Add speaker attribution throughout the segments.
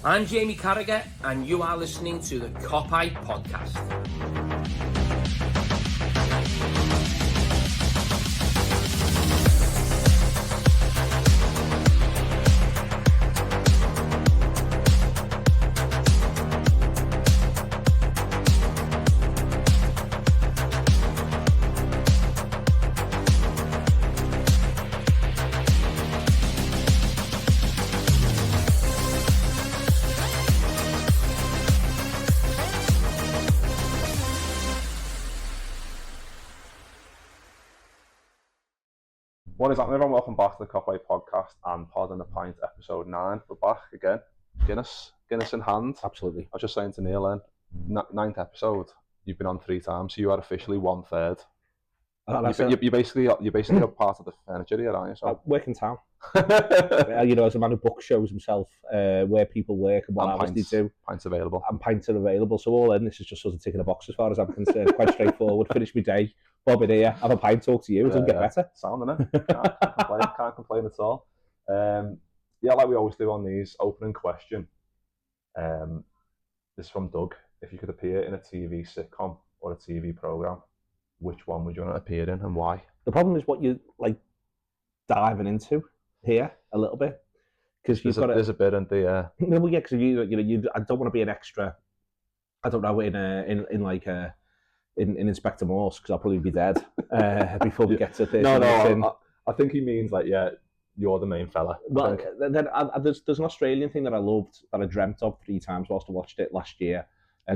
Speaker 1: I'm Jamie Carragher, and you are listening to the Klopp-era podcast.
Speaker 2: What is happening, everyone? Welcome back to the Klopp-era podcast and Pod and the Pint, episode 9. We're back again. Guinness in hand.
Speaker 3: Absolutely.
Speaker 2: I was just saying to Neil then, 9th episode, you've been on 3 times, so you are officially 1/3. You're basically a part of the furniture here, aren't you? So.
Speaker 3: Work in town. As a man who book shows himself, where people work and what hours they do.
Speaker 2: Pints available.
Speaker 3: And pints are available. So all in, this is just sort of ticking a box as far as I'm concerned. Quite straightforward. Finish my day. Bob in here, have a pint, talk to you. It doesn't get better.
Speaker 2: Sound, innit? Can't complain at all. Like we always do on these, opening question. This is from Doug. If you could appear in a TV sitcom or a TV programme, which one would you want to appear in and why?
Speaker 3: The problem is what you're diving into here a little bit. Because there's
Speaker 2: a bit, and the
Speaker 3: because I don't want to be an extra. I don't know in Inspector Morse, because I'll probably be dead before we get to 30 minutes in.
Speaker 2: I think he means you're the main fella.
Speaker 3: Well, then there's an Australian thing that I loved, that I dreamt of 3 times whilst I watched it last year.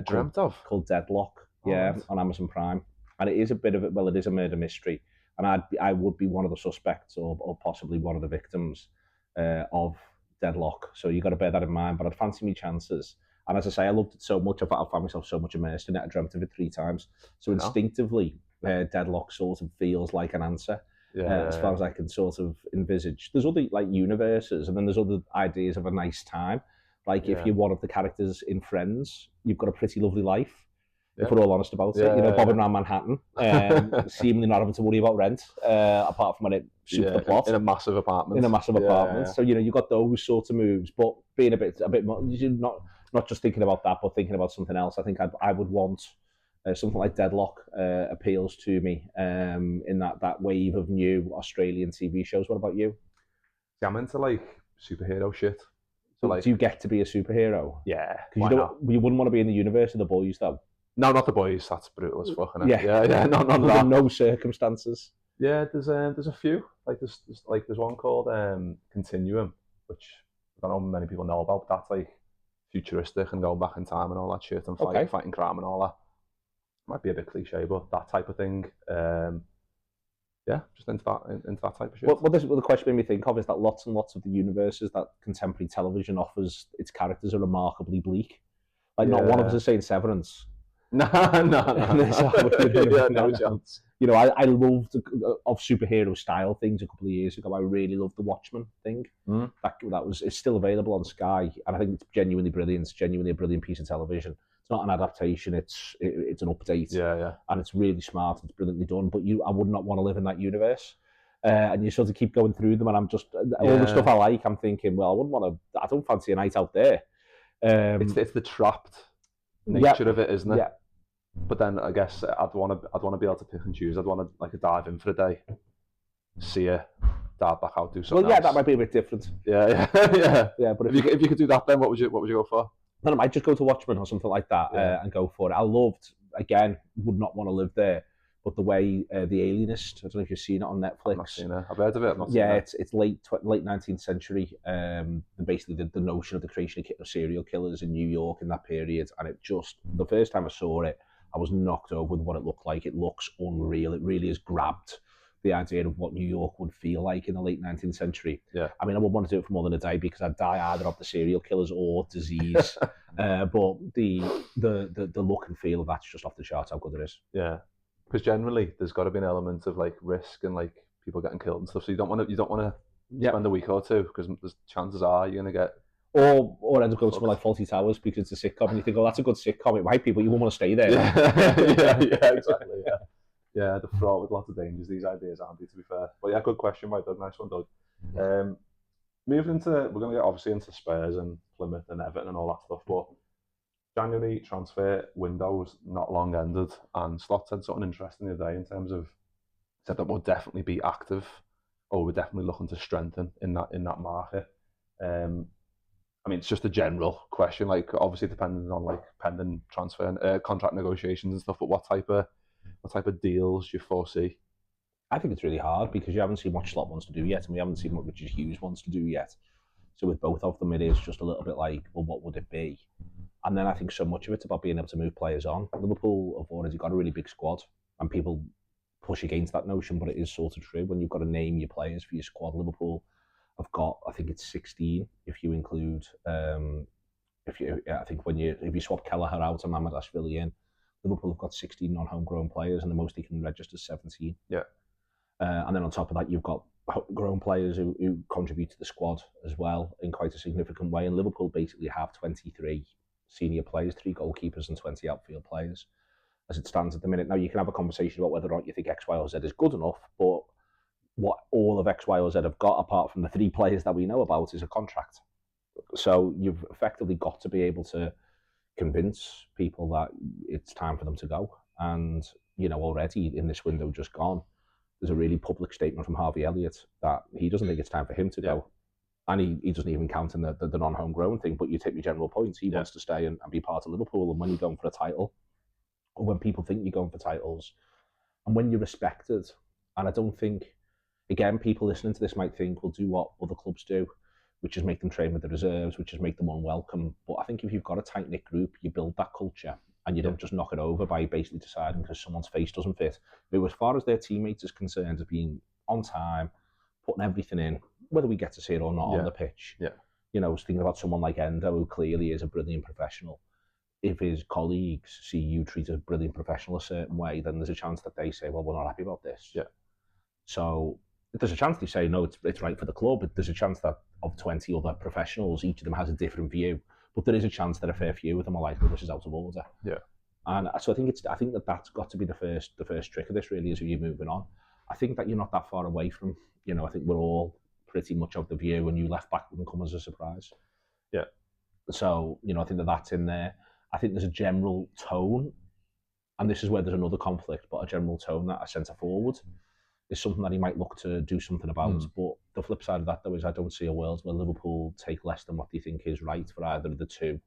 Speaker 3: Called Deadlock, on Amazon Prime. And it is it is a murder mystery. And I would be one of the suspects or possibly one of the victims of Deadlock. So you've got to bear that in mind, but I'd fancy me chances. And as I say, I loved it so much, I found myself so much immersed in it, I dreamt of it 3 times. So instinctively, Deadlock sort of feels like an answer, as far as I can sort of envisage. There's other universes, and then there's other ideas of a nice time. If you're one of the characters in Friends, you've got a pretty lovely life, if we're all honest about it. Bobbing around Manhattan, seemingly not having to worry about rent, apart from when it suits the plot.
Speaker 2: In a massive apartment.
Speaker 3: So, you've got those sorts of moves, but being a bit more, not just thinking about that, but thinking about something else. I think I would want something like Deadlock appeals to me in that wave of new Australian TV shows. What about you?
Speaker 2: See, I'm into superhero shit.
Speaker 3: So do you get to be a superhero?
Speaker 2: Yeah.
Speaker 3: Because you wouldn't want to be in the universe of The Boys, though.
Speaker 2: No, not The Boys. That's brutal as fuck, isn't it?
Speaker 3: Yeah.
Speaker 2: Not
Speaker 3: no circumstances.
Speaker 2: Yeah, there's a few. There's one called Continuum, which I don't know many people know about, but that's futuristic and going back in time and all that shit and fighting crime and all that. Might be a bit cliche, but that type of thing. Just into that type of shit.
Speaker 3: What the question made me think of is that lots and lots of the universes that contemporary television offers, its characters are remarkably bleak. Not one of us is saying Severance.
Speaker 2: No. No chance.
Speaker 3: I loved of superhero style things a couple of years ago. I really loved the Watchmen thing. It's still available on Sky, and I think it's genuinely brilliant. It's genuinely a brilliant piece of television. It's not an adaptation. It's an update. And it's really smart. It's brilliantly done. But I would not want to live in that universe. And you sort of keep going through them, and I'm just all the stuff I like. I'm thinking, well, I wouldn't want to. I don't fancy a night out there.
Speaker 2: It's the trapped nature of it, isn't it?
Speaker 3: Yeah.
Speaker 2: But then I guess I'd want to be able to pick and choose. I'd want to dive in for a day, see it, dive back out, do something.
Speaker 3: Well, that might be a bit different.
Speaker 2: Yeah. But if you could do that, then what would you go for?
Speaker 3: Then I might just go to Watchmen or something like that and go for it. Would not want to live there. But the way The Alienist, I don't know if you've seen it on Netflix.
Speaker 2: I've not seen it. I've heard of it. I've not seen it.
Speaker 3: It's late 19th century. Basically, the notion of the creation of serial killers in New York in that period, and it just the first time I saw it, I was knocked over with what it looked like. It looks unreal. It really has grabbed the idea of what New York would feel like in the late 19th century.
Speaker 2: Yeah.
Speaker 3: I mean, I wouldn't want to do it for more than a day because I'd die either of the serial killers or disease. But the look and feel of that's just off the charts how good it is.
Speaker 2: Yeah. Because generally there's got to be an element of risk and people getting killed and stuff. So you don't want to spend a week or two because chances are you're going to get.
Speaker 3: Or end up going to somewhere like Fawlty Towers because it's a sitcom and you think, oh, that's a good sitcom. It might be, but you won't want to stay there.
Speaker 2: Yeah, exactly. Yeah, they're fraught with lots of dangers. These ideas aren't they, to be fair. But yeah, good question, right, Doug. Nice one, Doug. Moving into, we're going to get obviously into Spurs and Plymouth and Everton and all that stuff, but January transfer window's not long ended, and Slot said something interesting the other day in terms of, said that we'll definitely be active, or we're definitely looking to strengthen in that market. I mean, it's just a general question, like obviously depending on like pending transfer and contract negotiations and stuff. But what type of deals do you foresee?
Speaker 3: I think it's really hard because you haven't seen what Slot wants to do yet, and we haven't seen what Richard Hughes wants to do yet. So with both of them, it is just a little bit like, well, what would it be? And then I think so much of it's about being able to move players on. Liverpool have already got a really big squad, and people push against that notion, but it is sort of true. When you've got to name your players for your squad, Liverpool have got, I think it's 16 if you include, if you swap Kelleher out and Mamadashvili in, Liverpool have got 16 non-homegrown players, and the most they can register is 17.
Speaker 2: Yeah.
Speaker 3: And then on top of that, you've got homegrown players who contribute to the squad as well in quite a significant way. And Liverpool basically have 23 senior players, 3 goalkeepers and 20 outfield players as it stands at the minute. Now, you can have a conversation about whether or not you think X, Y, or Z is good enough, but what all of X, Y, or Z have got, apart from the 3 players that we know about, is a contract. So you've effectively got to be able to convince people that it's time for them to go. And, you know, already in this window just gone, there's a really public statement from Harvey Elliott that he doesn't think it's time for him to go. And he doesn't even count in the non-homegrown thing, but you take your general point. He wants to stay and be part of Liverpool. And when you're going for a title, or when people think you're going for titles, and when you're respected, and I don't think, again, people listening to this might think, we'll do what other clubs do, which is make them train with the reserves, which is make them unwelcome. But I think if you've got a tight-knit group, you build that culture, and you don't just knock it over by basically deciding because someone's face doesn't fit. Who, as far as their teammates is concerned, as being on time, putting everything in, whether we get to see it or not on the pitch.
Speaker 2: Yeah.
Speaker 3: You know, I was thinking about someone like Endo, who clearly is a brilliant professional. If his colleagues see you treat a brilliant professional a certain way, then there's a chance that they say, well, we're not happy about this.
Speaker 2: Yeah.
Speaker 3: So there's a chance they say, no, it's right for the club. There's a chance that of 20 other professionals, each of them has a different view. But there is a chance that a fair few of them are like, well, this is out of order.
Speaker 2: Yeah.
Speaker 3: And so I think that's got to be the first trick of this, really, is you're moving on. I think that you're not that far away from, you know, I think we're all pretty much of the view, and you left back wouldn't come as a surprise.
Speaker 2: Yeah.
Speaker 3: So, you know, I think that's in there. I think there's a general tone, and this is where there's another conflict, but a general tone that a centre forward is something that he might look to do something about. But the flip side of that, though, is I don't see a world where Liverpool take less than what they think is right for either of the 2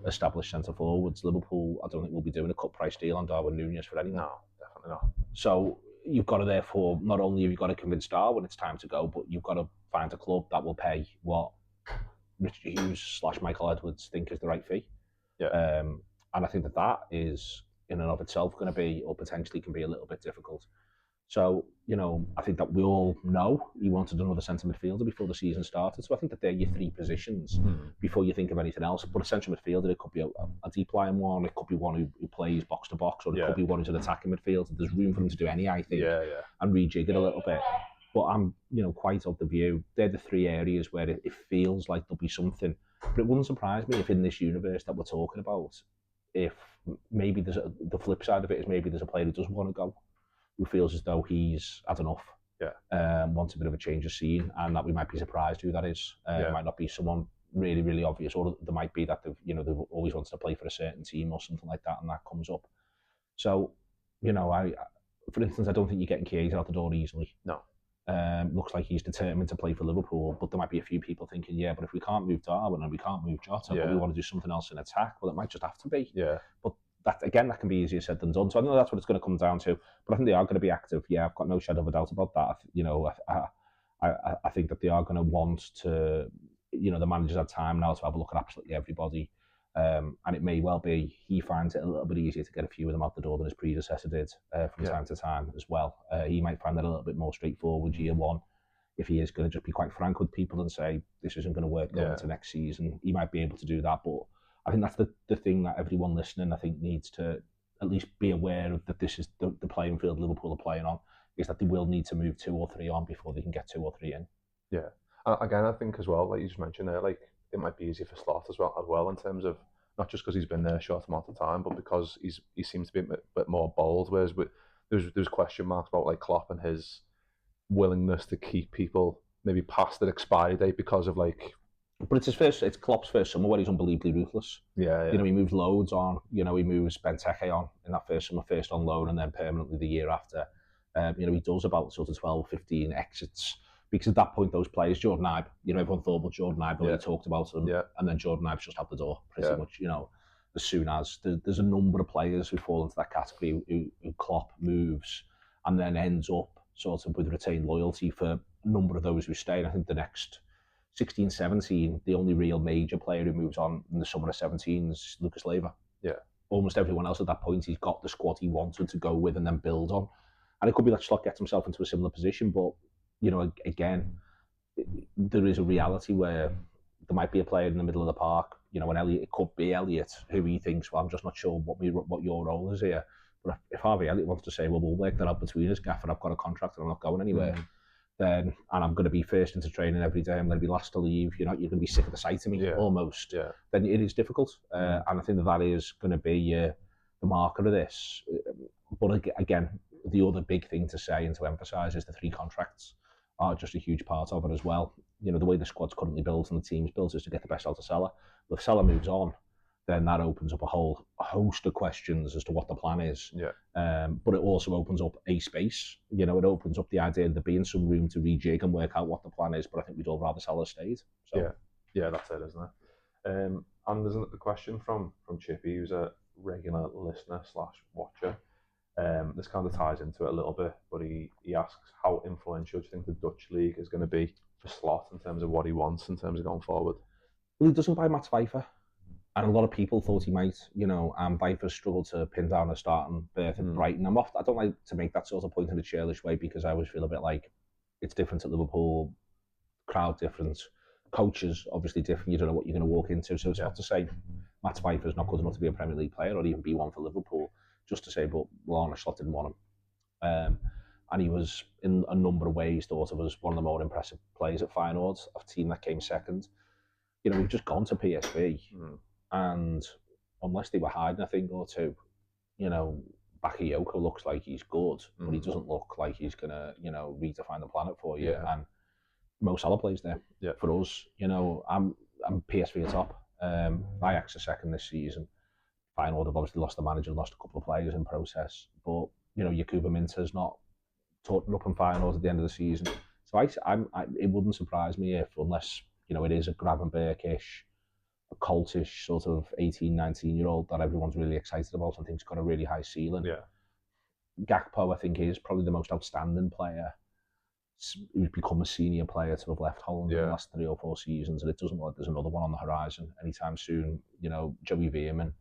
Speaker 3: established centre forwards. Liverpool, I don't think we'll be doing a cut price deal on Darwin Núñez for anyone.
Speaker 2: No, definitely not.
Speaker 3: So you've got to, therefore, not only have you got to convince Darwin it's time to go, but you've got to find a club that will pay what Richard Hughes / Michael Edwards think is the right fee.
Speaker 2: Yeah.
Speaker 3: And I think that is in and of itself going to be, or potentially can be, a little bit difficult. So, you know, I think that we all know he wanted another centre midfielder before the season started. So I think that they're your 3 positions before you think of anything else. But a central midfielder, it could be a deep line one, it could be one who plays box to box, or it could be one who's an attacking midfielder. There's room for them to do any, I think, and rejig it a little bit. But I'm, you know, quite of the view they're the 3 areas where it feels like there'll be something. But it wouldn't surprise me if in this universe that we're talking about, if maybe there's the flip side of it is maybe there's a player who doesn't want to go, who feels as though he's had enough, wants a bit of a change of scene, and that we might be surprised who that is. It might not be someone really, really obvious, or there might be that they've always wanted to play for a certain team or something like that, and that comes up. So, you know, for instance, I don't think you're getting Chiesa out the door easily.
Speaker 2: No.
Speaker 3: Looks like he's determined to play for Liverpool, but there might be a few people thinking, yeah, but if we can't move Darwin and we can't move Jota, but we want to do something else in attack, well, it might just have to be.
Speaker 2: Yeah.
Speaker 3: But that, again, that can be easier said than done. So I know that's what it's going to come down to, but I think they are going to be active. Yeah, I've got no shadow of a doubt about that. You know, I think that they are going to want to, you know, the manager's had time now to have a look at absolutely everybody. And it may well be he finds it a little bit easier to get a few of them out the door than his predecessor did from time to time as well. He might find that a little bit more straightforward year one, if he is going to just be quite frank with people and say, this isn't going to work going into next season. He might be able to do that, but I think that's the thing that everyone listening, I think, needs to at least be aware of, that this is the playing field Liverpool are playing on, is that they will need to move 2 or 3 on before they can get 2 or 3 in.
Speaker 2: Yeah. Again, I think as well, like you just mentioned there, like it might be easier for Slot as well in terms of not just because he's been there a short amount of time, but because he seems to be a bit more bold. Whereas there's question marks about like Klopp and his willingness to keep people maybe past their expiry date because of like.
Speaker 3: But it's Klopp's first summer where he's unbelievably ruthless.
Speaker 2: Yeah.
Speaker 3: You know, he moves loads on. You know, he moves Benteke on in that first summer, first on loan, and then permanently the year after. You know, he does about sort of 12, 15 exits. Because at that point, those players, Jordan Ibe, you know, everyone thought about Jordan Ibe when he talked about them. Yeah. And then Jordan Ibe's just out the door, pretty much, you know, as soon as. There's a number of players who fall into that category who Klopp moves and then ends up sort of with retained loyalty for a number of those who stay. And I think the next 16, 17, the only real major player who moves on in the summer of 17 is Lucas Leiva.
Speaker 2: Yeah.
Speaker 3: Almost everyone else at that point, he's got the squad he wanted to go with and then build on. And it could be that Slot gets himself into a similar position, but, you know, again, there is a reality where there might be a player in the middle of the park, you know, and it could be Elliott, who he thinks, well, I'm just not sure what your role is here. But if Harvey Elliott wants to say, well, we'll work that out between us, Gaffer, I've got a contract and I'm not going anywhere, then, and I'm going to be first into training every day, I'm going to be last to leave, you know, you're going to be sick of the sight of me, almost, then it is difficult. And I think that is going to be the marker of this. But again, the other big thing to say and to emphasise is the 3 contracts are just a huge part of it as well. You know, the way the squad's currently built and the team's built is to get the best out of Salah. But if Salah moves on, then that opens up a whole host of questions as to what the plan is. But it also opens up a space. You know, it opens up the idea of there being some room to rejig and work out what the plan is. But I think we'd all rather Salah stayed. So.
Speaker 2: Yeah, that's it, isn't it? And there's a question from Chippy, who's a regular listener / watcher. This kind of ties into it a little bit, but he asks, how influential do you think the Dutch league is going to be for Slot in terms of what he wants in terms of going forward?
Speaker 3: Well, he doesn't buy Matt Pfeiffer, and a lot of people thought he might. You know, Pfeiffer struggled to pin down a starting berth at Brighton. I don't like to make that sort of point in a churlish way, because I always feel a bit like it's different at Liverpool, crowd different, coaches obviously different. You don't know what you're going to walk into, so it's not to say Matt Pfeiffer's not good enough to be a Premier League player or even be one for Liverpool. Just to say, but Arne Slot didn't want him. And he was, in a number of ways, thought of as one of the more impressive players at Feyenoord, a team that came second. You know, we've just gone to PSV, and unless they were hiding a thing or two, you know, Bakayoko looks like he's good, but he doesn't look like he's going to, you know, redefine the planet for you. And Mo Salah plays there for us. You know, I'm PSV at top. Ajax are second this season. Feyenoord have obviously lost the manager, lost a couple of players in process, but you know, Yakuba Minter's not talking up in Feyenoord at the end of the season. So it wouldn't surprise me if, unless, you know, it is a Gravenberg-ish, a cultish sort of 18, 19-year-old that everyone's really excited about and thinks got a really high ceiling. Gakpo, I think, is probably the most outstanding player who's become a senior player to have left Holland in the last 3 or 4 seasons, and it doesn't look like there's another one on the horizon anytime soon. You know, Joey Veerman,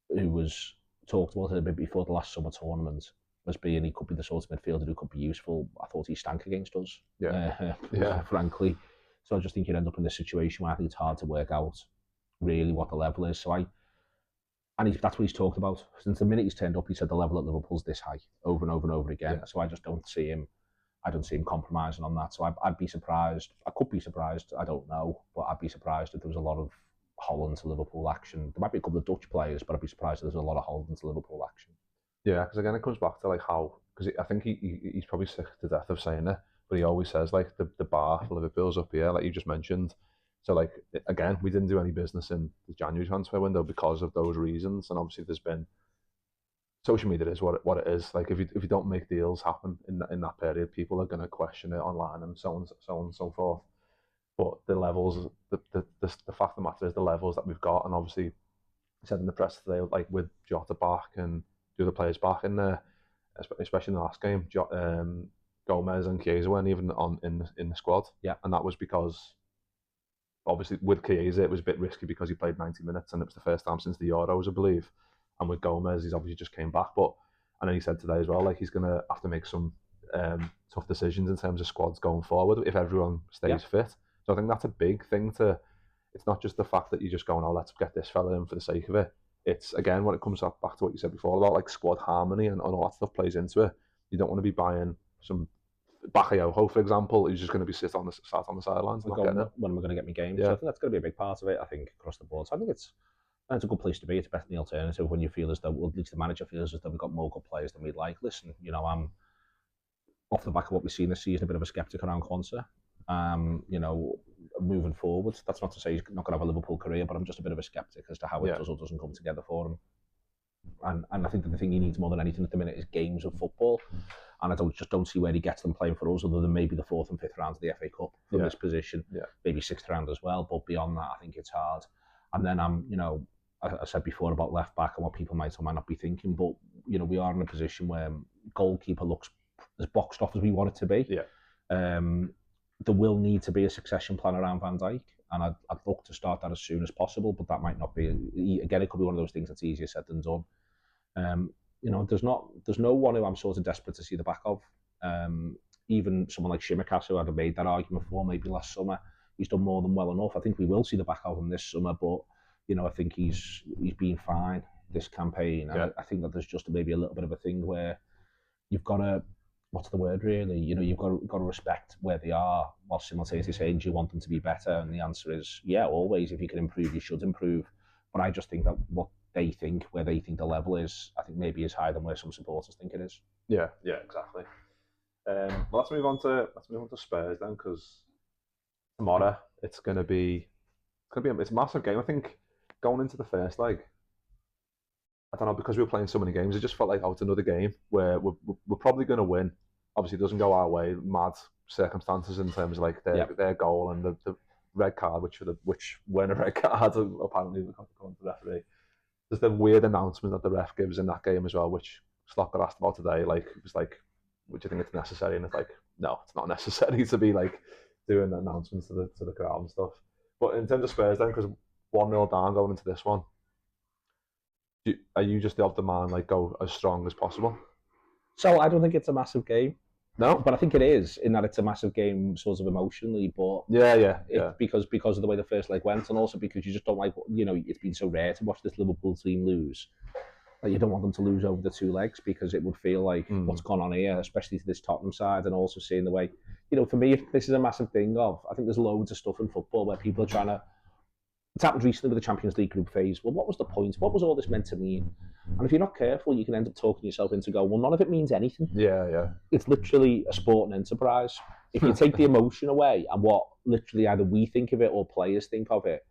Speaker 3: who was talked about it a bit before the last summer tournament as being he could be the sort of midfielder who could be useful. I thought he stank against us, frankly. So I just think you'd end up in this situation where I think it's hard to work out really what the level is. So that's what he's talked about. Since the minute he's turned up, he said the level at Liverpool's this high, over and over and over again. So I just don't see him compromising on that. So I'd be surprised. I could be surprised, I don't know, but I'd be surprised if there was a lot of Holland to Liverpool action. There might be a couple of Dutch players, but I'd be surprised if there's a lot of Holland to Liverpool action.
Speaker 2: Yeah, because again, it comes back to like how, because I think he's probably sick to death of saying it, but he always says like the bar for Liverpool's up here, like you just mentioned. So like, again, we didn't do any business in the January transfer window because of those reasons, and obviously there's been, social media is what it is. Like if you don't make deals happen in that period, people are going to question it online and so on and so forth. But the levels, the fact of the matter is the levels that we've got, and obviously said in the press today, like with Jota back and the other players back in there, especially in the last game, Gomez and Chiesa weren't even in the squad. And that was because obviously with Chiesa it was a bit risky because he played 90 minutes and it was the first time since the Euros, I believe. And with Gomez, he's obviously just came back. But and then he said today as well, like he's going to have to make some tough decisions in terms of squads going forward if everyone stays fit. So I think that's a big thing it's not just the fact that you're just going, oh, let's get this fella in for the sake of it. It's, again, when it comes back to what you said before about like squad harmony and all that stuff plays into it. You don't want to be buying some Bakayoko, for example, who's just going to be sat on the sidelines.
Speaker 3: When am I going to get my game? So I think that's going to be a big part of it, I think, across the board. So I think it's a good place to be. It's better than the alternative when you feel as though, well, at least the manager feels as though we've got more good players than we'd like. Listen, you know, I'm off the back of what we've seen this season, a bit of a sceptic around Quansah. You know, moving forward. That's not to say he's not going to have a Liverpool career, but I'm just a bit of a sceptic as to how it does or doesn't come together for him. And I think that the thing he needs more than anything at the minute is games of football. And I don't see where he gets them playing for us, other than maybe the 4th and 5th rounds of the FA Cup from this position. Maybe 6th round as well. But beyond that, I think it's hard. And then you know, I said before about left back and what people might or might not be thinking, but you know, we are in a position where goalkeeper looks as boxed off as we want it to be. There will need to be a succession plan around Van Dijk, and I'd look to start that as soon as possible, but that might not be. Again, it could be one of those things that's easier said than done. You know, there's no one who I'm sort of desperate to see the back of. Even someone like Shimikas, who I'd have made that argument for maybe last summer, he's done more than well enough. I think we will see the back of him this summer, but you know, I think he's been fine this campaign. And I think that there's just maybe a little bit of a thing where you've got to, what's the word really? You know, you've got to respect where they are while simultaneously saying, do you want them to be better? And the answer is, yeah, always. If you can improve, you should improve. But I just think that what they think, where they think the level is, I think maybe is higher than where some supporters think it is.
Speaker 2: Yeah, exactly. Well, let's move on to Spurs then, because tomorrow it's a massive game. I think going into the first leg, I don't know, because we were playing so many games, it just felt like, it's another game where we're probably going to win. Obviously, it doesn't go our way. Mad circumstances in terms of like their goal and the red card, which weren't a red card, apparently, according to the referee. There's the weird announcement that the ref gives in that game as well, which Slot got asked about today. Like, it was like, would you think it's necessary? And it's like, no, it's not necessary to be like doing announcements to the crowd and stuff. But in terms of Spurs then, because 1-0 down going into this one, are you just of the man, like, go as strong as possible?
Speaker 3: So I don't think it's a massive game.
Speaker 2: No,
Speaker 3: but I think it is, in that it's a massive game sort of emotionally, but because of the way the first leg went, and also because you just don't like, you know, it's been so rare to watch this Liverpool team lose, that you don't want them to lose over the 2 legs, because it would feel like what's gone on here, especially to this Tottenham side, and also seeing the way, you know, for me, if this is a massive thing I think there's loads of stuff in football where people are trying to, it's happened recently with the Champions League group phase. Well, what was the point? What was all this meant to mean? And if you're not careful, you can end up talking yourself into go, well, none of it means anything.
Speaker 2: Yeah.
Speaker 3: It's literally a sport and enterprise. If you take the emotion away and what literally either we think of it or players think of it,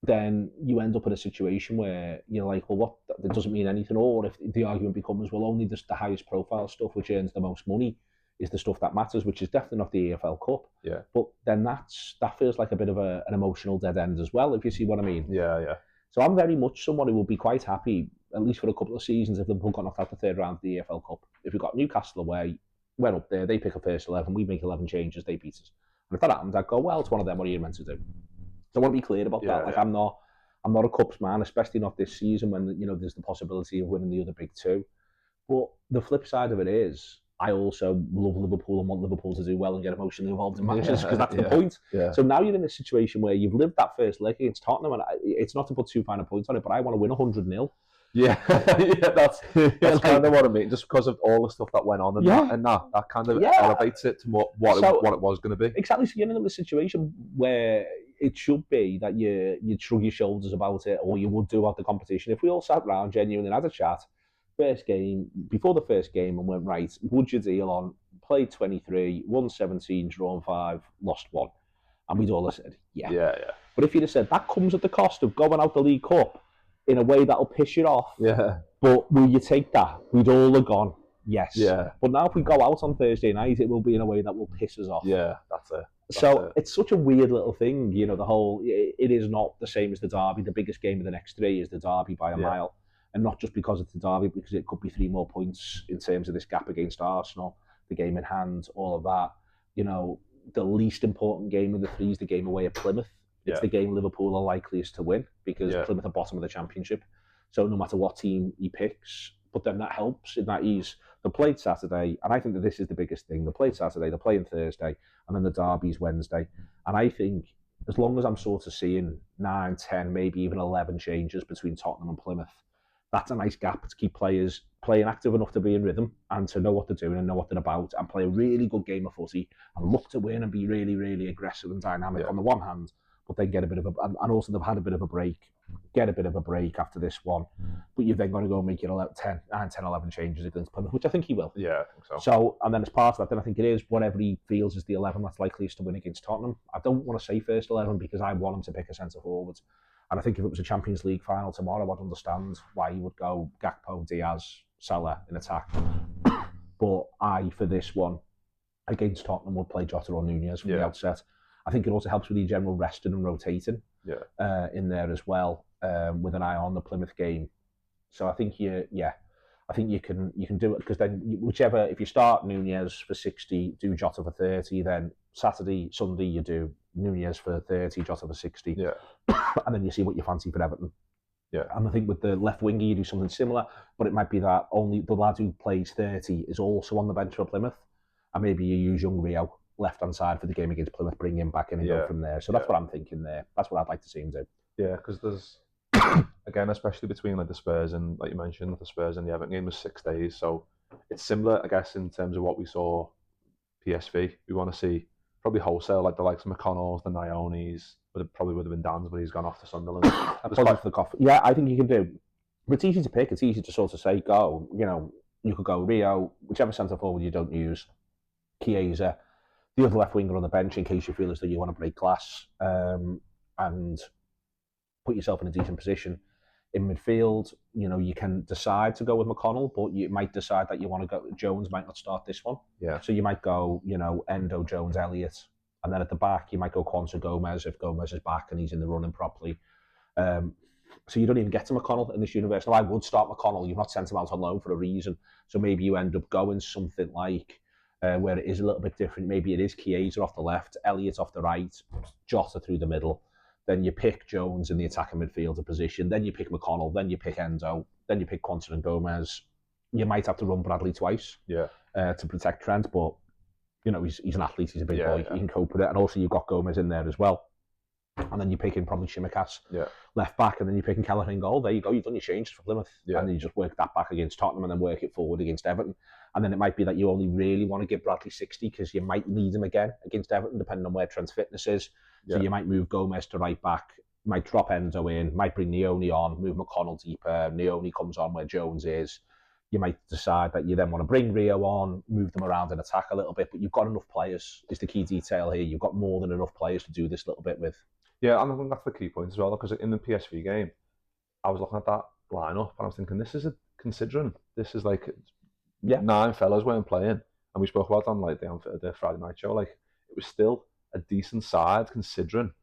Speaker 3: then you end up in a situation where you're like, well, that doesn't mean anything. Or if the argument becomes, well, only the highest profile stuff, which earns the most money, is the stuff that matters, which is definitely not the EFL Cup.
Speaker 2: Yeah.
Speaker 3: But then that feels like a bit of an emotional dead end as well, if you see what I mean.
Speaker 2: Yeah.
Speaker 3: So I'm very much someone who will be quite happy, at least for a couple of seasons, if Liverpool got knocked out the 3rd round of the EFL Cup. If we got Newcastle away, we're up there, they pick a first 11, we make 11 changes, they beat us. And if that happens, I'd go, well, it's one of them, what are you meant to do? So I want to be clear about that. Like, I'm not a Cups man, especially not this season when, you know, there's the possibility of winning the other big 2. But the flip side of it is, I also love Liverpool and want Liverpool to do well and get emotionally involved in matches, because that's the point. Yeah. So now you're in a situation where you've lived that first leg against Tottenham, and it's not to put too fine a point on it, but I want to win 100-0.
Speaker 2: Yeah, that's kind of what I mean. Just because of all the stuff that went on, and that kind of elevates it to what it was going to be.
Speaker 3: Exactly. So you're in a situation where it should be that you shrug your shoulders about it, or you would do about the competition. If we all sat round genuinely and had a chat, before the first game, and went, right, would you deal on played 23, won 17, drawn 5, lost 1? And we'd all have said, yeah. But if you'd have said, that comes at the cost of going out the League Cup in a way that'll piss you off, but will you take that? We'd all have gone, yes.
Speaker 2: Yeah.
Speaker 3: But now if we go out on Thursday night, it will be in a way that will piss us off.
Speaker 2: Yeah, that's it.
Speaker 3: It's such a weird little thing, you know, the whole, it is not the same as the derby. The biggest game of the next 3 is the derby by a mile. And not just because it's the derby, because it could be 3 more points in terms of this gap against Arsenal, the game in hand, all of that. You know, the least important game of the 3 is the game away at Plymouth. It's the game Liverpool are likeliest to win, because Plymouth are bottom of the Championship. So no matter what team he picks, but then that helps in that they played Saturday, and I think that this is the biggest thing. They played Saturday, they're playing Thursday, and then the derby's Wednesday. And I think as long as I'm sort of seeing 9, 10, maybe even 11 changes between Tottenham and Plymouth, that's a nice gap to keep players playing active enough to be in rhythm and to know what they're doing and know what they're about, and play a really good game of footy and look to win and be really, really aggressive and dynamic on the one hand, but then get a bit of and also they've had a bit of a break get a bit of a break after this one, but you've then got to go and make your 10, 11 changes against Plymouth, which I think he will.
Speaker 2: Yeah, I think so.
Speaker 3: So, and then as part of that, then I think it is whatever he feels is the 11 that's likeliest to win against Tottenham. I don't want to say first 11 because I want him to pick a centre forward. And I think if it was a Champions League final tomorrow, I'd understand why he would go Gakpo, Diaz, Salah in attack. But for this one, against Tottenham, would play Jota or Nunez from the outset. I think it also helps with the general resting and rotating in there as well, with an eye on the Plymouth game. So I think I think you can do it, because then whichever, if you start Nunez for 60, do Jota for 30, then Saturday, Sunday you do Nunez for 30, Jota for 60, and then you see what you fancy for Everton. Yeah, and I think with the left winger you do something similar, but it might be that only the lad who plays 30 is also on the bench for Plymouth, and maybe you use young Rio left-hand side for the game against Plymouth, bring him back in and go from there. So that's what I'm thinking there. That's what I'd like to see him do.
Speaker 2: Yeah, because there's, again, especially between like the Spurs and, like you mentioned, the Spurs and the Everton game was 6 days. So it's similar, I guess, in terms of what we saw PSV. We want to see probably wholesale, like the likes of McConnell's, the Niones, probably would have been Dan's, but he's gone off to Sunderland.
Speaker 3: Yeah, I think you can do. But it's easy to pick. It's easy to sort of say, go, you could go Rio, whichever centre forward you don't use, Chiesa, the other left winger on the bench in case you feel as though you want to break glass, and put yourself in a decent position. In midfield, you can decide to go with McConnell, but you might decide that you want to go. Jones might not start this one. Yeah. So you might go, Endo, Jones, Elliott, and then at the back you might go Quansah, Gomez if Gomez is back and he's in the running properly. So you don't even get to McConnell in this universe. Now I would start McConnell. You've not sent him out on loan for a reason. So maybe you end up going something like where it is a little bit different. Maybe it is Chiesa off the left, Elliott off the right, Jota through the middle. Then you pick Jones in the attacking midfielder position. Then you pick McConnell. Then you pick Endo. Then you pick Quansah and Gomez. You might have to run Bradley twice to protect Trent, but he's an athlete. He's a big boy. He can cope with it. And also you've got Gomez in there as well. And then you pick in probably Shimikas left back, and then you pick in Kelleher in goal. There you go. You've done your changes for Plymouth, and then you just work that back against Tottenham, and then work it forward against Everton. And then it might be that you only really want to give Bradley 60 because you might need him again against Everton, depending on where Trent's fitness is. So you might move Gomez to right back, might drop Endo in, might bring Neone on, move McConnell deeper. Neone comes on where Jones is. You might decide that you then want to bring Rio on, move them around and attack a little bit, but you've got enough players. Is the key detail here. You've got more than enough players to do this little bit with.
Speaker 2: Yeah, and I think that's the key point as well, because in the PSV game, I was looking at that lineup and I was thinking, considering this is like 9 fellas weren't playing, and we spoke about on like the Friday night show, like it was still a decent side considering.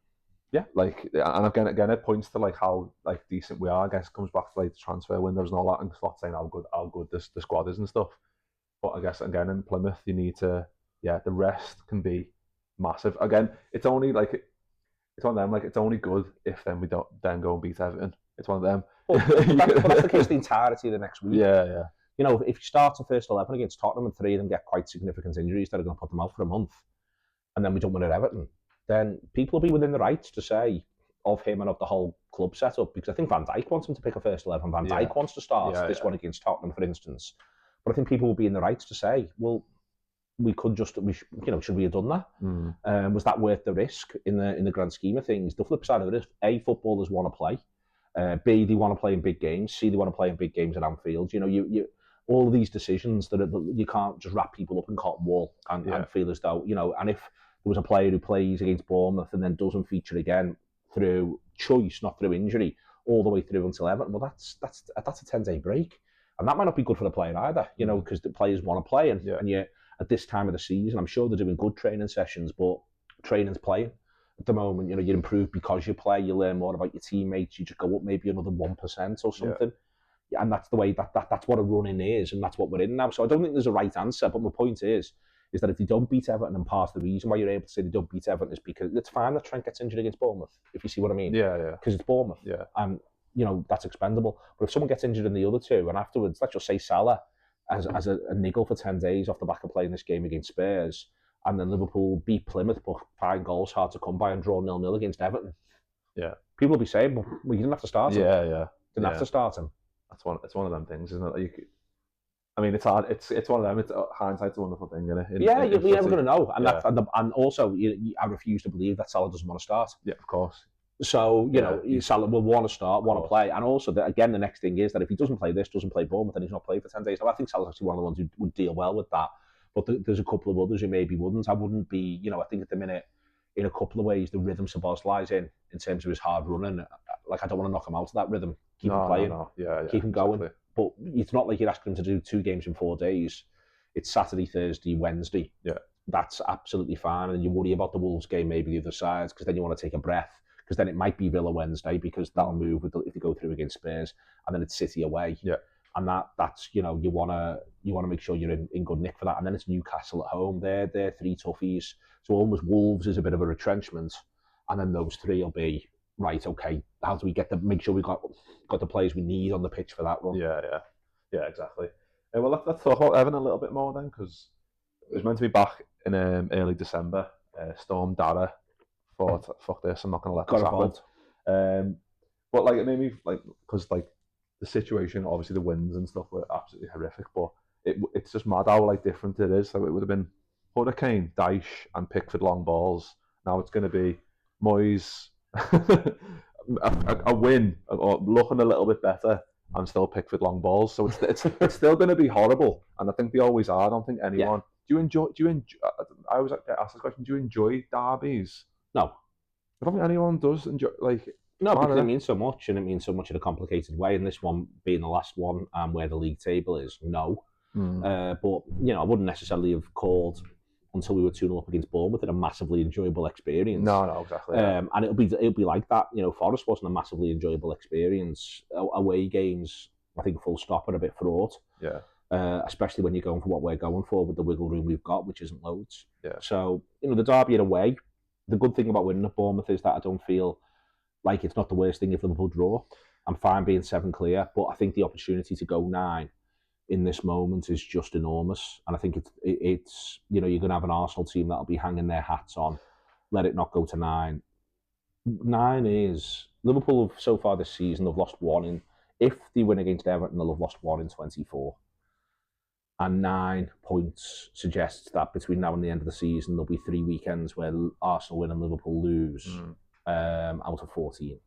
Speaker 2: Yeah, like, and again, it points to like how like decent we are. I guess it comes back to like the transfer windows and all that, and Slot saying how good the squad is and stuff. But I guess again in Plymouth, you need to the rest can be massive. Again, it's only like. It's one of them, like, it's only good if then we don't then go and beat Everton. It's one of them.
Speaker 3: But that's the case the entirety of the next week.
Speaker 2: Yeah.
Speaker 3: If you start the first 11 against Tottenham and 3 of them get quite significant injuries that are going to put them out for a month, and then we don't win at Everton, then people will be within the rights to say of him and of the whole club setup, because I think Van Dijk wants him to pick a first 11. Van Dijk wants to start this one against Tottenham, for instance. But I think people will be in the rights to say, well, should we have done that? Was that worth the risk in the grand scheme of things? The flip side of it is, A, footballers want to play. B, they want to play in big games. C, they want to play in big games at Anfield. You all of these decisions that you can't just wrap people up in cotton wool and feel as though, and if there was a player who plays against Bournemouth and then doesn't feature again through choice, not through injury, all the way through until Everton, well, that's a 10-day break. And that might not be good for the player either, because the players want to play, and you at this time of the season, I'm sure they're doing good training sessions, but training's playing at the moment. You improve because you play, you learn more about your teammates, you just go up maybe another 1% or something. Yeah, and that's the way that's what a run-in is, and that's what we're in now. So I don't think there's a right answer, but my point is that if they don't beat Everton, and part of the reason why you're able to say they don't beat Everton is because it's fine that Trent gets injured against Bournemouth, if you see what I mean.
Speaker 2: Yeah.
Speaker 3: Because it's Bournemouth.
Speaker 2: Yeah.
Speaker 3: And, that's expendable. But if someone gets injured in the other two, and afterwards, let's just say Salah, as a niggle for 10 days off the back of playing this game against Spurs, and then Liverpool beat Plymouth, but 5 goals hard to come by, and draw 0-0 against Everton. Yeah. People will be saying, well, you didn't have to start him.
Speaker 2: Yeah.
Speaker 3: Didn't have to start him.
Speaker 2: It's one of them things, isn't it? I mean, it's hard. It's one of them. It's hindsight's a wonderful thing, isn't it?
Speaker 3: You're never going to know. And and also, I refuse to believe that Salah doesn't want to start.
Speaker 2: Yeah, of course.
Speaker 3: So, Salah will want to start, want to play. And also, again, the next thing is that if he doesn't play Bournemouth, then he's not playing for 10 days. Now, I think Salah's actually one of the ones who would deal well with that. But there's a couple of others who maybe wouldn't. I wouldn't be, I think at the minute, in a couple of ways, the rhythm Sabozlai's in terms of his hard running. Like, I don't want to knock him out of that rhythm. Keep him playing. Keep him going. Exactly. But it's not like you're asking him to do 2 games in 4 days. It's Saturday, Thursday, Wednesday.
Speaker 2: Yeah.
Speaker 3: That's absolutely fine. And you worry about the Wolves game, maybe the other side, because then you want to take a breath. Because then it might be Villa Wednesday, because that'll move if they go through against Spurs, and then it's City away.
Speaker 2: Yeah.
Speaker 3: And that's you want to make sure you're in good nick for that. And then it's Newcastle at home. They're 3 toughies. So almost Wolves is a bit of a retrenchment, and then those 3 will be right. Okay, how do we make sure we got the players we need on the pitch for that run?
Speaker 2: Yeah, exactly. Well, let's talk about Evan a little bit more then, because it was meant to be back in early December. Storm Dara thought, fuck this, I'm not going to let this happen. But like, it made me, like, because like the situation, obviously the winds and stuff were absolutely horrific, but it's just mad how like different it is. So it would have been Hurricane, Dyche and Pickford long balls. Now it's going to be Moyes, a win, or looking a little bit better, and still Pickford long balls. So it's still going to be horrible, and I think they always are. I don't think anyone. Yeah. Do you enjoy? I always get asked this question. Do you enjoy derbies?
Speaker 3: No.
Speaker 2: I don't think anyone does enjoy. Like,
Speaker 3: no, because it means so much, and it means so much in a complicated way. And this one being the last one, and where the league table is, no. But I wouldn't necessarily have called until we were 2-0 up against Bournemouth a massively enjoyable experience.
Speaker 2: No, exactly.
Speaker 3: And it'll be like that. Forest wasn't a massively enjoyable experience. Away games, I think, full stop, are a bit fraught.
Speaker 2: Yeah.
Speaker 3: Especially when you're going for what we're going for with the wiggle room we've got, which isn't loads.
Speaker 2: Yeah.
Speaker 3: So the derby in a way. The good thing about winning at Bournemouth is that I don't feel like it's not the worst thing if Liverpool draw. I'm fine being 7 clear, but I think the opportunity to go 9 in this moment is just enormous. And I think it's you're going to have an Arsenal team that'll be hanging their hats on. Let it not go to 9. 9 is... Liverpool have, so far this season, they've lost 1 in... If they win against Everton, they'll have lost 1 in 24. And 9 points suggests that between now and the end of the season, there'll be 3 weekends where Arsenal win and Liverpool lose out of 14.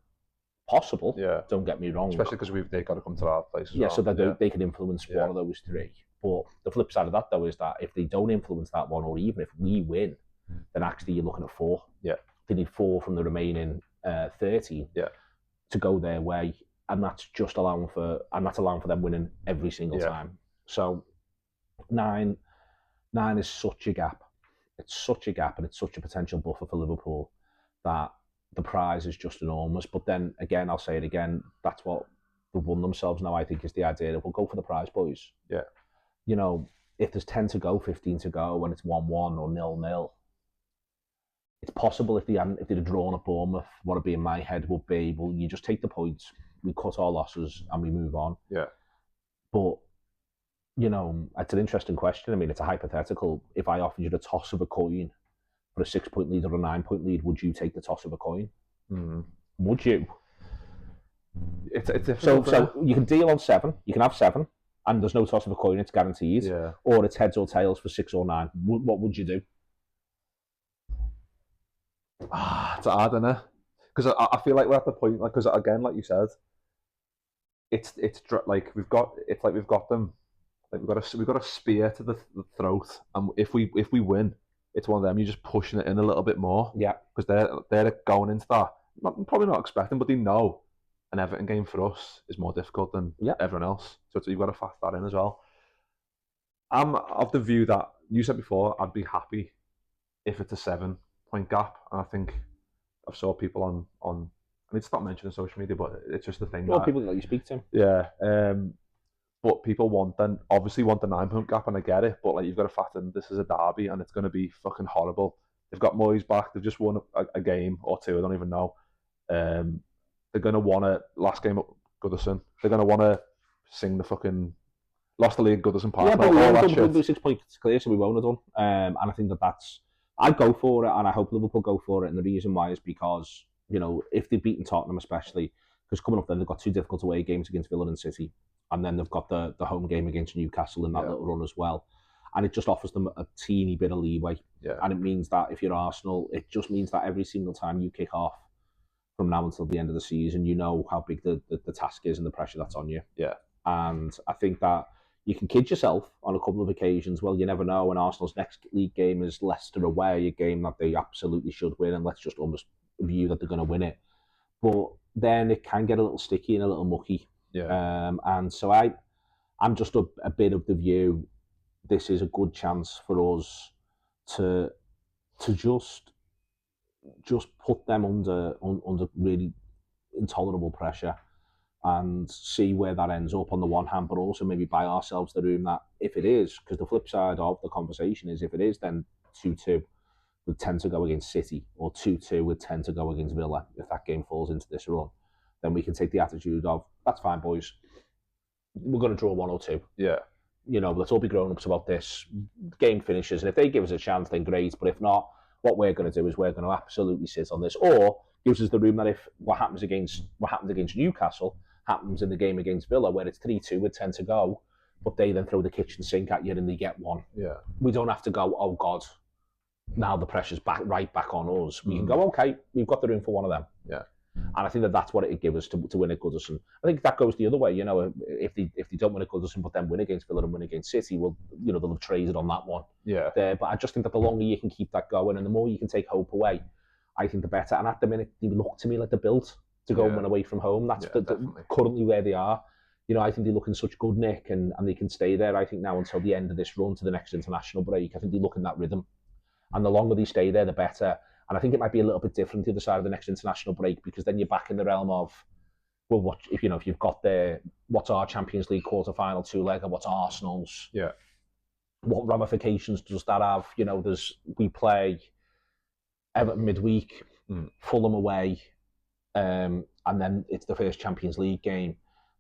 Speaker 3: Possible, don't get me wrong.
Speaker 2: Especially because they've got to come to our place as well.
Speaker 3: So that they can influence one of those 3. But the flip side of that, though, is that if they don't influence that one, or even if we win, then actually you're looking at 4.
Speaker 2: Yeah.
Speaker 3: They need 4 from the remaining 13 to go their way. And that's just allowing for them winning every single time. So 9 is such a gap. It's such a gap, and it's such a potential buffer for Liverpool that the prize is just enormous. But then again, I'll say it again, that's what they've won themselves now, I think, is the idea of, we'll go for the prize, boys.
Speaker 2: Yeah.
Speaker 3: If there's 10 to go, 15 to go, and it's 1-1 or 0-0, it's possible if they'd have drawn at Bournemouth, what would be in my head would be, well, you just take the points, we cut our losses, and we move on.
Speaker 2: Yeah.
Speaker 3: But it's an interesting question. I mean, it's a hypothetical. If I offered you the toss of a coin for a 6-point lead or a 9-point lead, would you take the toss of a coin? Would you?
Speaker 2: It's difficult.
Speaker 3: So you can deal on 7. You can have 7, and there's no toss of a coin. It's guaranteed.
Speaker 2: Yeah.
Speaker 3: Or it's heads or tails for 6 or 9. What would you do?
Speaker 2: It's hard, isn't it? Because I feel like we're at the point, like, because again, like you said, it's like we've got them. Like we've got a spear to the throat, and if we win, it's one of them. You're just pushing it in a little bit more.
Speaker 3: Yeah.
Speaker 2: Because they're going into that. Probably not expecting, but they know an Everton game for us is more difficult than everyone else. So you've got to factor that in as well. I'm of the view that you said before, I'd be happy if it's a 7-point gap, and I think I've saw people on I need to stop mentioning social media, but it's just the thing.
Speaker 3: Well, people that you speak to.
Speaker 2: Yeah. But people obviously want the 9-point gap, and I get it, but like, you've got to factor in this is a derby, and it's going to be fucking horrible. They've got Moyes back. They've just won a game or 2. I don't even know. They're going to want to, last game at Goodison, they're going to want to sing the fucking lost the league at Goodison Park.
Speaker 3: Yeah, but we won't do 6 points clear, so we won't have done. And I think that's... I'd go for it, and I hope Liverpool go for it. And the reason why is because, if they've beaten Tottenham especially, because coming up then they've got 2 difficult away games against Villa and City. And then they've got the home game against Newcastle in that little run as well. And it just offers them a teeny bit of leeway.
Speaker 2: Yeah.
Speaker 3: And it means that if you're Arsenal, it just means that every single time you kick off, from now until the end of the season. You know how big the task is and the pressure that's on you.
Speaker 2: Yeah.
Speaker 3: And I think that you can kid yourself on a couple of occasions. Well, you never know. And Arsenal's next league game is Leicester away, a game that they absolutely should win, and let's just almost view that they're going to win it. But then it can get a little sticky and a little mucky.
Speaker 2: Yeah.
Speaker 3: And so I'm just a bit of the view. This is a good chance for us to just put them under really intolerable pressure and see where that ends up on the one hand, but also maybe buy ourselves the room that if it is, because the flip side of the conversation is if it is, then 2-2 would tend to go against City, or 2-2 would tend to go against Villa if that game falls into this run. Then we can take the attitude of, that's fine, boys. We're going to draw 1 or 2.
Speaker 2: Yeah.
Speaker 3: You know, let's all be grown-ups about this. Game finishes, and if they give us a chance, then great. But if not, what we're going to do is we're going to absolutely sit on this. Or gives us the room that if what happens against Newcastle happens in the game against Villa, where it's 3-2 would tend to go, but they then throw the kitchen sink at you and they get 1.
Speaker 2: Yeah.
Speaker 3: We don't have to go, oh God, now the pressure's right back on us. We can go, okay, we've got the room for one of them.
Speaker 2: Yeah.
Speaker 3: And I think that's what it'd give us to win at Goodison. I think that goes the other way. You know, if they don't win at Goodison, but then win against Villa and win against City, well, you know, they'll have traded on that one.
Speaker 2: Yeah.
Speaker 3: But I just think that the longer you can keep that going and the more you can take hope away, I think the better. And at the minute, they look to me like they're built to go and win away from home. That's currently where they are. You know, I think they look in such good nick and they can stay there, I think, now until the end of this run to the next international break. I think they look in that rhythm. And the longer they stay there, the better. And I think it might be a little bit different the other side of the next international break, because then you're back in the realm of, well, what if you've got what's our Champions League quarter-final 2-legger, what's Arsenal's?
Speaker 2: Yeah.
Speaker 3: What ramifications does that have? You know, we play Everton midweek, Fulham away, and then it's the first Champions League game.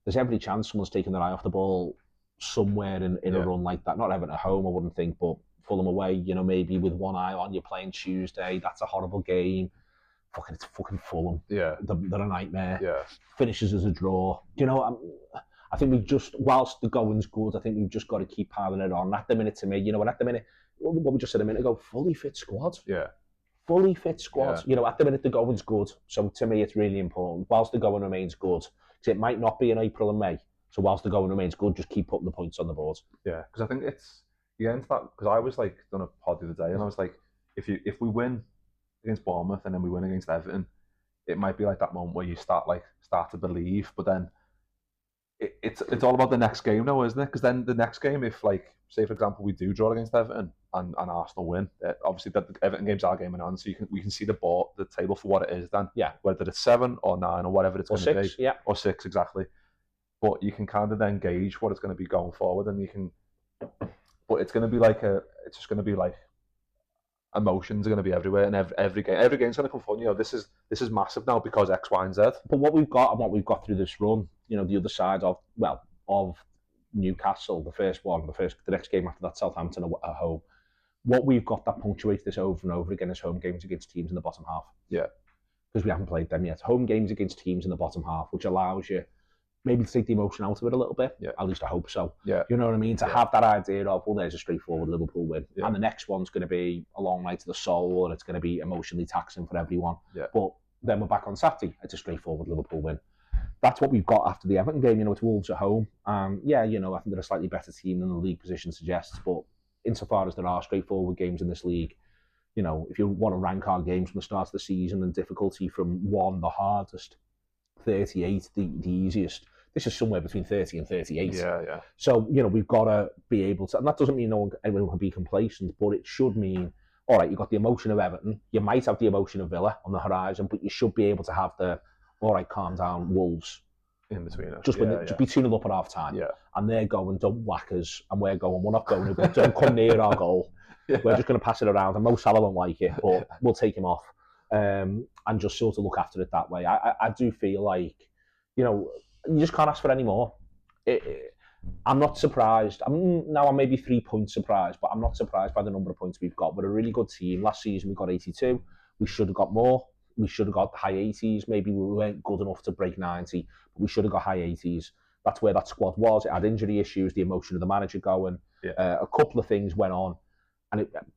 Speaker 3: There's every chance someone's taking their eye off the ball somewhere in a run like that. Not Everton at home, I wouldn't think, but Fulham away, you know, maybe with one eye on, you're playing Tuesday, that's a horrible game. It's fucking Fulham.
Speaker 2: Yeah.
Speaker 3: They're a nightmare.
Speaker 2: Yeah.
Speaker 3: Finishes as a draw. You know, I think we've just, whilst the going's good, I think we've just got to keep piling it on. At the minute, to me, you know, and at the minute, what we just said a minute ago, fully fit squad.
Speaker 2: Yeah.
Speaker 3: Fully fit squad.
Speaker 2: Yeah.
Speaker 3: You know, at the minute, the going's good. So to me, it's really important. Whilst the going remains good, because it might not be in April and May. So whilst the going remains good, just keep putting the points on the board.
Speaker 2: Yeah, because I think you get into that, because I was like done a pod the other day and I was like, if we win against Bournemouth and then we win against Everton, it might be like that moment where you start to believe, but then it's all about the next game now, isn't it? Because then the next game, if say for example we do draw against Everton and Arsenal win, obviously the Everton game's our game on, so we can see the table for what it is then.
Speaker 3: Yeah.
Speaker 2: Whether it's 7 or 9 or whatever it's going to be.
Speaker 3: Yeah.
Speaker 2: Or 6 exactly. But you can kind of then gauge what it's going to be going forward, and you can. But it's going to be it's just going to be like emotions are going to be everywhere, and every game's going to come fun. You know, this is massive now because X, Y, and Z.
Speaker 3: But what we've got through this run, you know, the other side of Newcastle, the next game after that, Southampton at home. What we've got that punctuates this over and over again is home games against teams in the bottom half.
Speaker 2: Yeah,
Speaker 3: because we haven't played them yet. Home games against teams in the bottom half, which allows you maybe to take the emotion out of it a little bit.
Speaker 2: Yeah.
Speaker 3: At least I hope so.
Speaker 2: Yeah.
Speaker 3: You know what I mean? To have that idea of, well, there's a straightforward Liverpool win.
Speaker 2: Yeah.
Speaker 3: And the next one's going to be a long night to the soul, and it's going to be emotionally taxing for everyone.
Speaker 2: Yeah.
Speaker 3: But then we're back on Saturday. It's a straightforward Liverpool win. That's what we've got after the Everton game. You know, it's Wolves at home. Yeah, you know, I think they're a slightly better team than the league position suggests. But insofar as there are straightforward games in this league, you know, if you want to rank our games from the start of the season and difficulty from 1, the hardest, 38, the easiest, this is somewhere between 30 and 38.
Speaker 2: Yeah.
Speaker 3: So, you know, we've got to be able to, and that doesn't mean anyone can be complacent, but it should mean, all right, you've got the emotion of Everton, you might have the emotion of Villa on the horizon, but you should be able to have the, all right, calm down, Wolves.
Speaker 2: In between us.
Speaker 3: Just be 2-0 up at half time.
Speaker 2: Yeah.
Speaker 3: And they're going, don't whack us, and we're going, we're not going, don't come near our goal. Yeah. We're just going to pass it around, and Mo Salah won't like it, but we'll take him off. And just sort of look after it that way. I do feel like, you know, you just can't ask for any more. I'm not surprised. I'm maybe 3 points surprised, but I'm not surprised by the number of points we've got. We're a really good team. Last season we got 82. We should have got more. We should have got high 80s. Maybe we weren't good enough to break 90, but we should have got high 80s. That's where that squad was. It had injury issues, the emotion of the manager going.
Speaker 2: Yeah.
Speaker 3: A couple of things went on.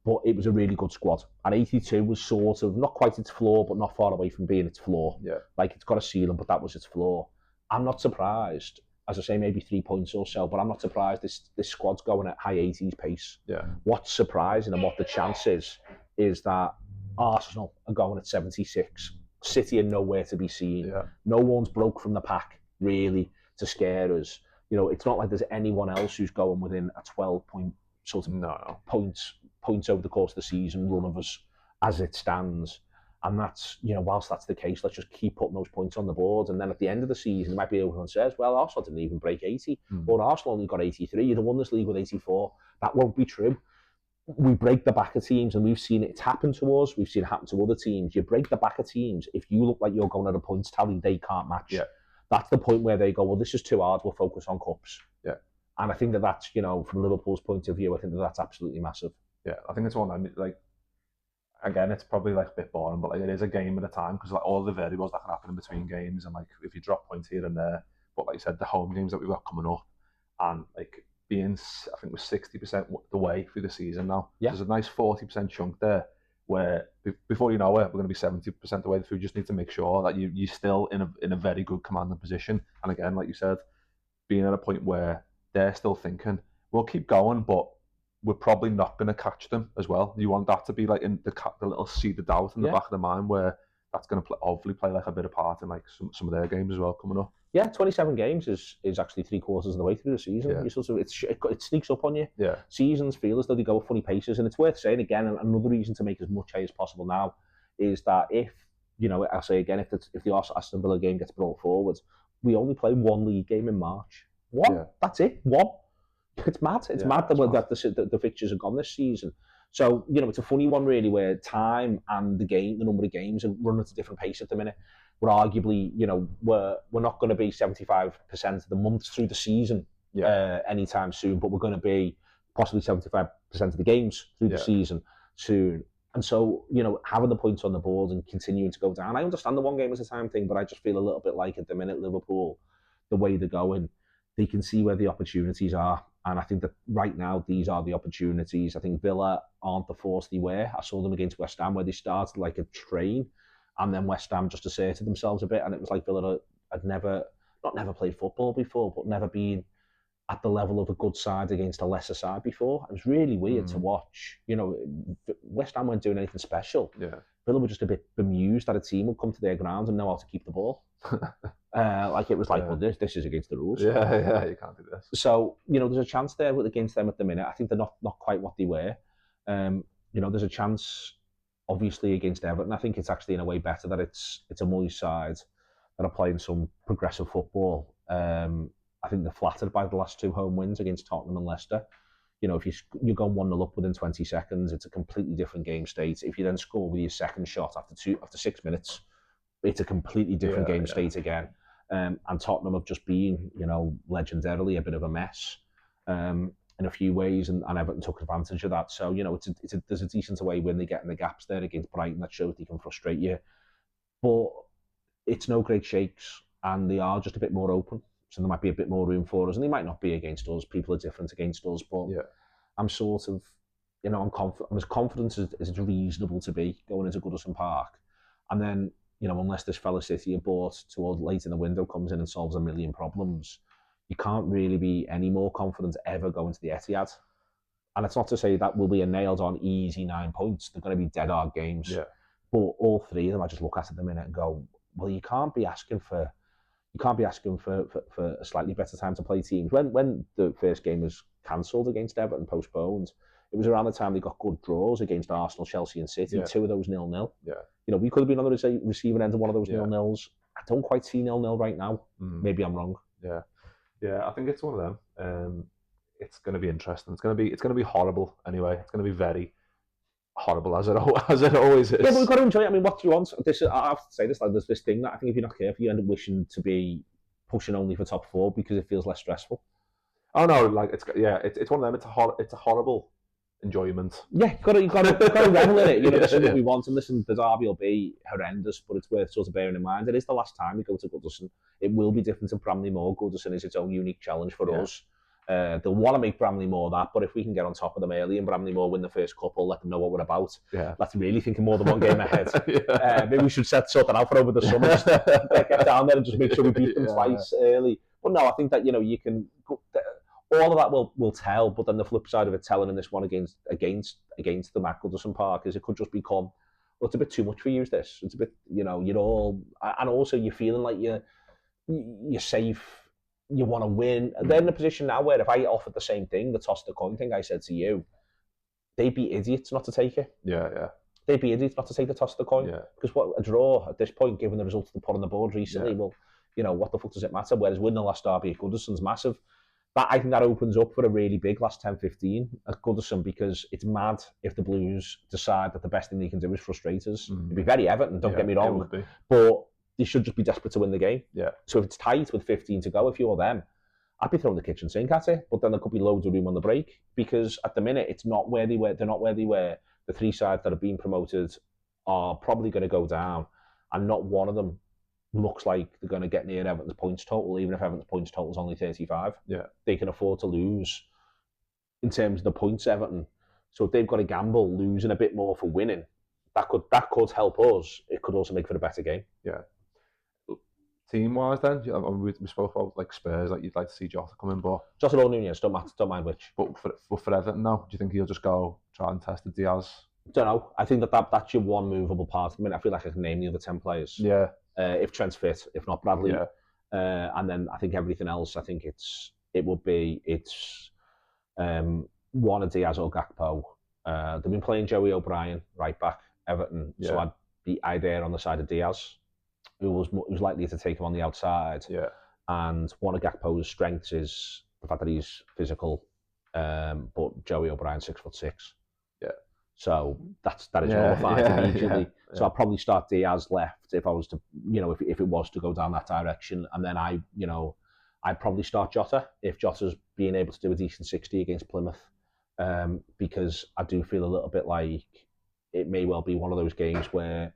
Speaker 3: but it was a really good squad. And 82 was sort of not quite its floor, but not far away from being its floor.
Speaker 2: Yeah.
Speaker 3: Like it's got a ceiling, but that was its floor. I'm not surprised, as I say, maybe 3 points or so, but I'm not surprised this squad's going at high 80s pace.
Speaker 2: Yeah.
Speaker 3: What's surprising and what the chance is that Arsenal are going at 76. City are nowhere to be seen.
Speaker 2: Yeah.
Speaker 3: No one's broke from the pack, really, to scare us. You know, it's not like there's anyone else who's going within a 12-point sort of points over the course of the season run of us as it stands. And that's, you know, whilst that's the case, let's just keep putting those points on the board. And then at the end of the season, it might be everyone says, well, Arsenal didn't even break 80, or Arsenal only got 83. You'd have won this league with 84. That won't be true. We break the back of teams, and we've seen it happen to us. We've seen it happen to other teams. You break the back of teams. If you look like you're going at a points tally they can't match, that's the point where they go, well, this is too hard. We'll focus on cups.
Speaker 2: Yeah.
Speaker 3: And I think that's, you know, from Liverpool's point of view, I think that's absolutely massive.
Speaker 2: Yeah, I think it's one. I mean, like, again, it's probably like a bit boring, but like it is a game at a time because like all the variables that can happen in between games, and like if you drop points here and there, but like you said, the home games that we've got coming up, and like being, I think we're 60% the way through the season now.
Speaker 3: Yeah.
Speaker 2: There's a nice 40% chunk there where before you know it, we're going to be 70% the way through. You just need to make sure that you're still in a very good commanding position. And again, like you said, being at a point where they're still thinking, we'll keep going, but we're probably not going to catch them as well. You want that to be like in the little seed of doubt in the back of the mind where that's going to hopefully play like a bit of part in like some of their games as well coming up.
Speaker 3: Yeah, 27 games is actually 3/4 of the way through the season.
Speaker 2: Yeah.
Speaker 3: You sort of it sneaks up on you.
Speaker 2: Yeah.
Speaker 3: Seasons feel as though they go at funny paces, and it's worth saying again. Another reason to make as much hay as possible now is that if, you know, I'll say again, if the Aston Villa game gets brought forward, we only play one league game in March. One. Yeah. That's it. One. It's mad. It's mad that the fixtures are gone this season. So, you know, it's a funny one really, where time and the number of games are running at a different pace at the minute. We're arguably, you know, we're not going to be 75% of the months through the season anytime soon, but we're going to be possibly 75% of the games through the season soon. And so, you know, having the points on the board and continuing to go down, I understand the one game at a time thing, but I just feel a little bit like at the minute Liverpool, the way they're going, they can see where the opportunities are. And I think that right now, these are the opportunities. I think Villa aren't the force they were. I saw them against West Ham where they started like a train, and then West Ham just asserted themselves a bit. And it was like Villa had never played football before, but never been at the level of a good side against a lesser side before. It was really weird to watch. You know, West Ham weren't doing anything special.
Speaker 2: Yeah.
Speaker 3: Villa were just a bit bemused that a team would come to their ground and know how to keep the ball. Like it was like, well, this is against the rules.
Speaker 2: Yeah, you can't do this.
Speaker 3: So, you know, there's a chance there against them at the minute. I think they're not quite what they were. You know, there's a chance, obviously, against Everton. I think it's actually in a way better that it's a Moyes side that are playing some progressive football. I think they're flattered by the last two home wins against Tottenham and Leicester. You know, if you go 1-0 up within 20 seconds, it's a completely different game state. If you then score with your second shot after 6 minutes, it's a completely different game state again. And Tottenham have just been, you know, legendarily a bit of a mess in a few ways, and Everton took advantage of that. So, you know, there's a decent away win. They get in the gaps there against Brighton that shows they can frustrate you. But it's no great shakes, and they are just a bit more open. So there might be a bit more room for us, and they might not be against us. People are different against us, but I'm sort of, you know, I'm as confident as it's reasonable to be going into Goodison Park. And then, you know, unless this fella City are bought toward late in the window comes in and solves a million problems, you can't really be any more confident ever going to the Etihad. And it's not to say that will be a nailed-on easy 9 points. They're going to be dead-hard games. Yeah. But all three of them, I just look at the minute and go, well, you can't be asking for a slightly better time to play teams. When the first game was cancelled against Everton, postponed, it was around the time they got good draws against Arsenal, Chelsea and City, 2 of those 0-0. Yeah. You know, we could have been on the receiving end of one of those 0-0s. I don't quite see 0-0 right now. Maybe I'm wrong.
Speaker 2: Yeah. Yeah, I think it's one of them. It's going to be interesting. It's going to be horrible anyway. It's going to be very horrible as it always is.
Speaker 3: Yeah, but we've got to enjoy it. I mean, what do you want? I have to say this, like, there's this thing that I think if you're not careful, you end up wishing to be pushing only for top 4 because it feels less stressful.
Speaker 2: Oh no, like it's one of them. It's a horrible enjoyment.
Speaker 3: Yeah, you've got to revel in it. You know, this is what we want, and listen, the derby will be horrendous, but it's worth sort of bearing in mind. It is the last time we go to Goodison. It will be different to Bramley Moor. Goodison is its own unique challenge for us. They'll want to make Bramley-Moore that, but if we can get on top of them early and Bramley-Moore win the first couple, let them know what we're about.
Speaker 2: Yeah.
Speaker 3: Let's really think of more than one game ahead. Maybe we should set something out for over the summer. Just get down there and just make sure we beat them twice early. But no, I think that you can. All of that will tell, but then the flip side of it telling in this one against the Mac Goodison Park is it could just become, well, it's a bit too much for you. This it's a bit, you're all, and also you're feeling like you're safe. You want to win. They're in a position now where if I offered the same thing, the toss the coin thing I said to you, they'd be idiots not to take it.
Speaker 2: Yeah.
Speaker 3: They'd be idiots not to take the toss the coin.
Speaker 2: Yeah.
Speaker 3: Because what a draw at this point, given the results they put on the board recently, well, what the fuck does it matter? Whereas winning the last derby at Goodison's massive. I think that opens up for a really big last 10-15 at Goodison, because it's mad if the Blues decide that the best thing they can do is frustrate us. It'd be very Everton, don't get me wrong.
Speaker 2: It would be.
Speaker 3: But they should just be desperate to win the game.
Speaker 2: Yeah.
Speaker 3: So if it's tight with 15 to go, if you're them, I'd be throwing the kitchen sink at it. But then there could be loads of room on the break, because at the minute it's not where they were. They're not where they were. The three sides that have been promoted are probably going to go down, and not one of them looks like they're going to get near Everton's points total, even if Everton's points total is only 35.
Speaker 2: Yeah.
Speaker 3: They can afford to lose in terms of the points, Everton. So if they've got to gamble losing a bit more for winning, that could help us. It could also make for a better game.
Speaker 2: Yeah. Team-wise, then, we spoke about like Spurs, like you'd like to see Jota come in, but
Speaker 3: Jota or Nunez, don't mind which.
Speaker 2: But for Everton now, do you think he'll just go try and test the Diaz?
Speaker 3: Don't know. I think that's your one movable part. I mean, I feel like I can name the other 10 players.
Speaker 2: Yeah.
Speaker 3: If Trent's fit, if not Bradley.
Speaker 2: Yeah.
Speaker 3: And then I think everything else, I think it's one of Diaz or Gakpo. They've been playing Joey O'Brien right back, Everton. Yeah. So I'd err on the side of Diaz, who was likely to take him on the outside.
Speaker 2: Yeah.
Speaker 3: And one of Gakpo's strengths is the fact that he's physical, but Joey O'Brien 6'6".
Speaker 2: Yeah.
Speaker 3: So that is nullified immediately.
Speaker 2: Yeah.
Speaker 3: So I'd probably start Diaz left if I was to, if it was to go down that direction, and then I'd probably start Jota if Jota's being able to do a decent 60 against Plymouth, because I do feel a little bit like it may well be one of those games where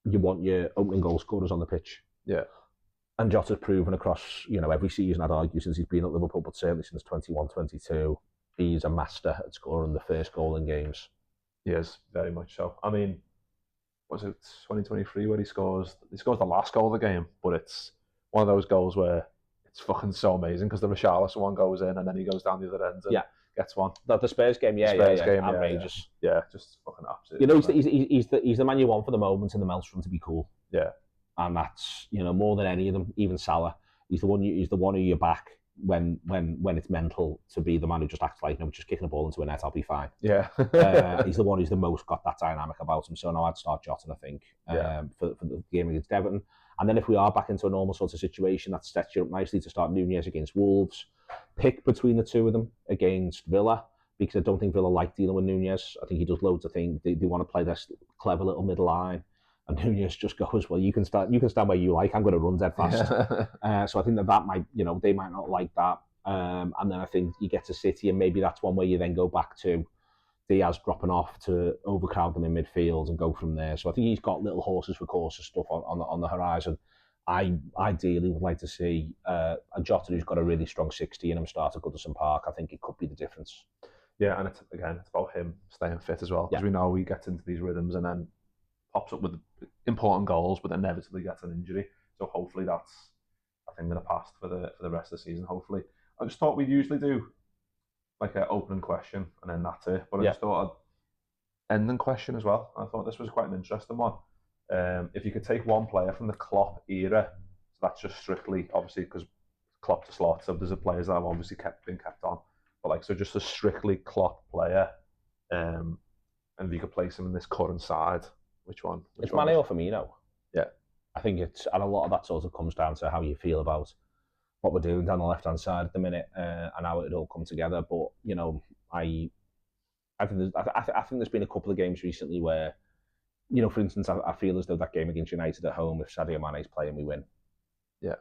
Speaker 3: you want your opening goal scorers on the pitch.
Speaker 2: Yeah.
Speaker 3: And Jota's proven across, every season, I'd argue, since he's been at Liverpool, but certainly since 21-22, he's a master at scoring the first goal in games.
Speaker 2: He is, very much so. I mean, was it 2023 where he scores the last goal of the game, but it's one of those goals where it's fucking so amazing because the Richarlison one goes in and then he goes down the other end and gets one.
Speaker 3: The Spurs game,
Speaker 2: Spurs game,
Speaker 3: outrageous.
Speaker 2: Yeah, just fucking absolutely.
Speaker 3: He's the man you want for the moment in the Maelstrom to be cool.
Speaker 2: Yeah.
Speaker 3: And that's, more than any of them, even Salah. He's the one who you're back when it's mental to be the man who just acts like, just kicking a ball into a net, I'll be fine.
Speaker 2: Yeah.
Speaker 3: He's the one who's the most got that dynamic about him. So now I'd start Jota, I think, for the game against Everton. And then if we are back into a normal sort of situation, that sets you up nicely to start Nunez against Wolves. Pick between the two of them against Villa, because I don't think Villa like dealing with Nunez. I think he does loads of things. They want to play this clever little middle line. And Nunez just goes, well, you can stand where you like. I'm going to run dead fast. So I think that might, they might not like that. And then I think you get to City, and maybe that's one where you then go back to Diaz dropping off to overcrowd them in midfield and go from there. So I think he's got little horses for courses stuff on the horizon. I ideally would like to see a Jota who's got a really strong 60 in him start at Goodison Park. I think it could be the difference.
Speaker 2: Yeah, and it's about him staying fit as well, because we know he gets into these rhythms and then pops up with important goals, but inevitably gets an injury. So hopefully that's a thing in the past for the rest of the season. Hopefully, I just thought we'd usually do like an opening question and then that's it. But I just thought I'd ending question as well. I thought this was quite an interesting one. If you could take one player from the Klopp-era, so that's just strictly obviously because Klopp's a slot, so there's a players that have obviously been kept on, but so just a strictly Klopp player, and if you could place him in this current side. Which one?
Speaker 3: It's Mane or Firmino.
Speaker 2: Yeah.
Speaker 3: I think and a lot of that sort of comes down to how you feel about what we're doing down the left-hand side at the minute, and how it all come together. But, I think there's been a couple of games recently where, for instance, I feel as though that game against United at home, if Sadio Mane's playing, we win.
Speaker 2: Yeah.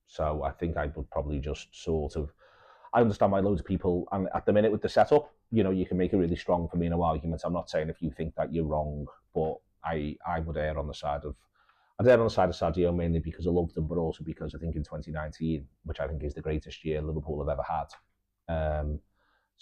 Speaker 3: So I think I would probably just sort of, I understand why loads of people, and at the minute with the setup, you can make a really strong Firmino argument. I'm not saying if you think that you're wrong, but I would err on the side of, I'm there on the side of Sadio mainly because I loved him, but also because I think in 2019, which I think is the greatest year Liverpool have ever had,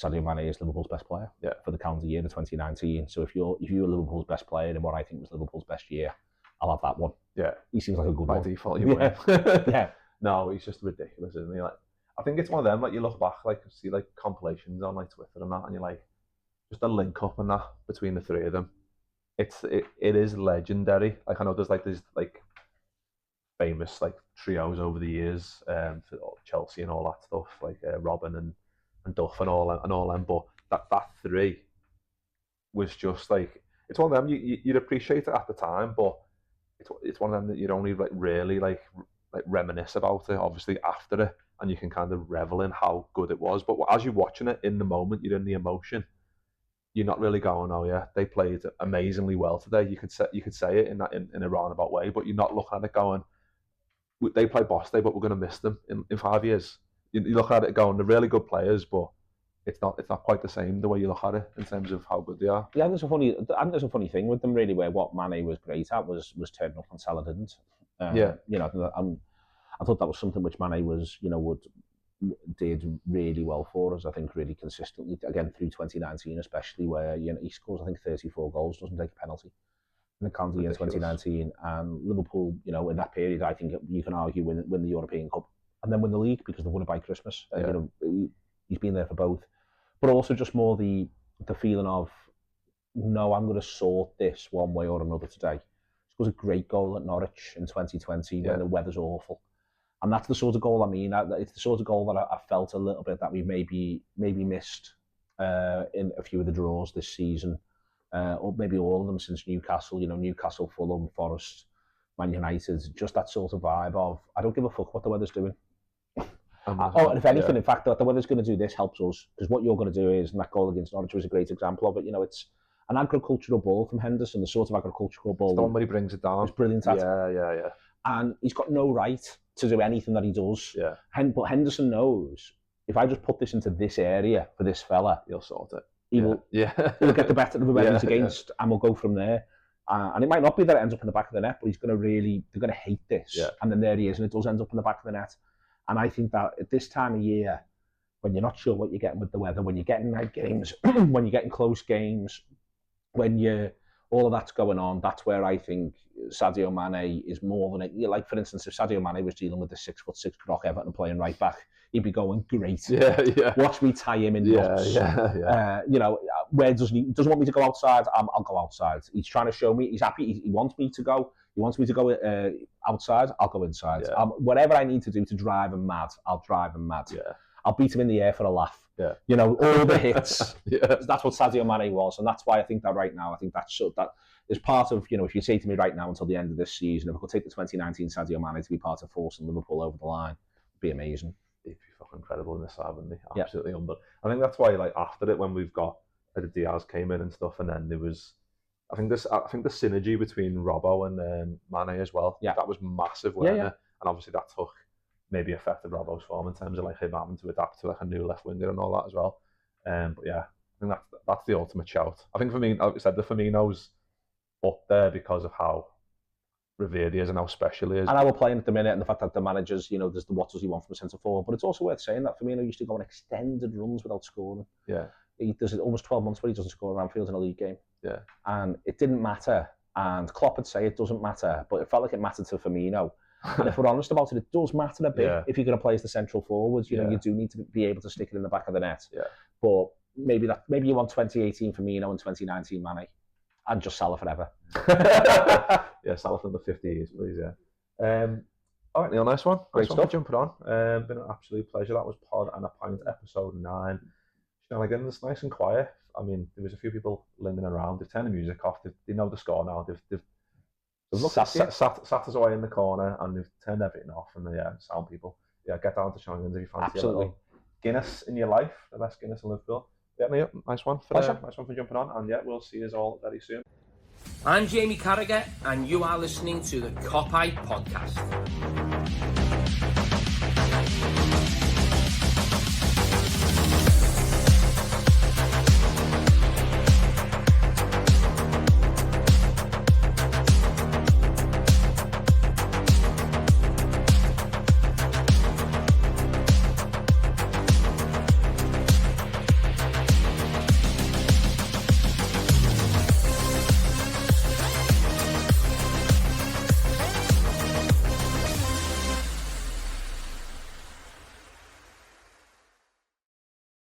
Speaker 3: Sadio Mane is Liverpool's best player for the calendar year of 2019. So if you're Liverpool's best player in what I think was Liverpool's best year, I'll have that one.
Speaker 2: Yeah,
Speaker 3: he seems like a good
Speaker 2: by
Speaker 3: one.
Speaker 2: default. You win.
Speaker 3: Yeah.
Speaker 2: No, he's just ridiculous, isn't he? Like, I think it's one of them. Like you look back, like see like compilations on like Twitter and that, and you're like, just a link up and that between the three of them. It is legendary. Like I know there's famous like trios over the years for Chelsea and all that stuff, like Robin and Duff and all them. But that three was just like, it's one of them you'd appreciate it at the time, but it's one of them that you'd only like really like reminisce about it obviously after it, and you can kind of revel in how good it was. But as you're watching it in the moment, you're in the emotion. You're not really going, oh yeah, they played amazingly well today. You could say it in a roundabout way, but you're not looking at it going, they play boss day, but we're going to miss them in 5 years. You look at it going, they're really good players, but it's not quite the same the way you look at it in terms of how good they are.
Speaker 3: Yeah, there's a funny thing with them really, where what Mane was great at was turning up when Salah didn't. You know, I thought that was something which Mane was, did really well for us. I think really consistently again through 2019, especially where he scores I think 34 goals, doesn't take a penalty in the calendar year 2019, and Liverpool, in that period, I think you can argue win the European Cup and then win the league because they won it by Christmas. He's been there for both, but also just more the feeling of, no, I'm going to sort this one way or another today. He scores a great goal at Norwich in 2020 when the weather's awful. And that's the sort of goal I mean. It's the sort of goal that I felt a little bit that we maybe missed in a few of the draws this season, or maybe all of them since Newcastle. Newcastle, Fulham, Forest, Man United. Just that sort of vibe of, I don't give a fuck what the weather's doing. And if anything, in fact, that the weather's going to do this helps us, because what you're going to do is, and that goal against Norwich was a great example of it. It's an agricultural ball from Henderson, the sort of agricultural ball.
Speaker 2: It's the one where he brings it down.
Speaker 3: It's brilliant.
Speaker 2: Yeah.
Speaker 3: And he's got no right to do anything that he does.
Speaker 2: Yeah.
Speaker 3: But Henderson knows, if I just put this into this area for this fella,
Speaker 2: he'll sort it.
Speaker 3: He'll get the better of whoever he's against, and we'll go from there. And it might not be that it ends up in the back of the net, but they're going to hate this. Yeah. And then there he is, and it does end up in the back of the net. And I think that at this time of year, when you're not sure what you're getting with the weather, when you're getting night games, when you're getting close games, when all of that's going on, that's where I think Sadio Mane is more than it. Like, for instance, if Sadio Mane was dealing with the 6'6" Croc Everton playing right back, he'd be going, great. Yeah. Watch me tie him in knots. Where doesn't he want me to go outside? I'll go outside. He's trying to show me he's happy. He wants me to go. He wants me to go outside. I'll go inside. Yeah. Whatever I need to do to drive him mad, I'll drive him mad. Yeah. I'll beat him in the air for a laugh. Yeah. All the hits. That's what Sadio Mane was, and that's why I think that right now, I think that is part of, if you say to me right now until the end of this season, if we could take the 2019 Sadio Mane to be part of forcing Liverpool over the line, it'd be amazing.
Speaker 2: It'd be fucking incredible in this side, wouldn't it? Absolutely unbelievable. I think that's why, like, after it, when we've got the Diaz came in and stuff, and then there was, I think the synergy between Robbo and Mane as well. Yeah. That was massive, wasn't it? And obviously that took maybe affected Robbo's form in terms of like him having to adapt to like a new left winger and all that as well. But yeah, I think that's the ultimate shout. I think for me, like I said, the Firmino's up there because of how revered he is and how special he is.
Speaker 3: And how we're playing at the minute, and the fact that the managers, there's the what does he want from a centre forward. But it's also worth saying that Firmino used to go on extended runs without scoring. Yeah. There's almost 12 months where he doesn't score at Anfield in a league game. Yeah. And it didn't matter. And Klopp would say it doesn't matter, but it felt like it mattered to Firmino. And if we're honest about it does matter a bit if you're going to play as the central forwards. You know, you do need to be able to stick it in the back of the net. Yeah. But maybe you want 2018 Firmino and 2019 Mane, and just Salah forever.
Speaker 2: Salah from the 50s, please. All right, Neil, nice one.
Speaker 3: Great stuff.
Speaker 2: Jumping on. Been an absolute pleasure. That was Pod and a Pint, episode 9. Shenanigan, it's nice and quiet. I mean, there was a few people lingering around. They've turned the music off. They know the score now. They've sat us away in the corner, and they've turned everything off. And the sound people, get down to Shenanigans if you fancy a little Guinness in your life, the best Guinness in Liverpool. Yeah, Neil, nice one for jumping on, and we'll see you all very soon.
Speaker 1: I'm Jamie Carragher, and you are listening to the Cop-era podcast.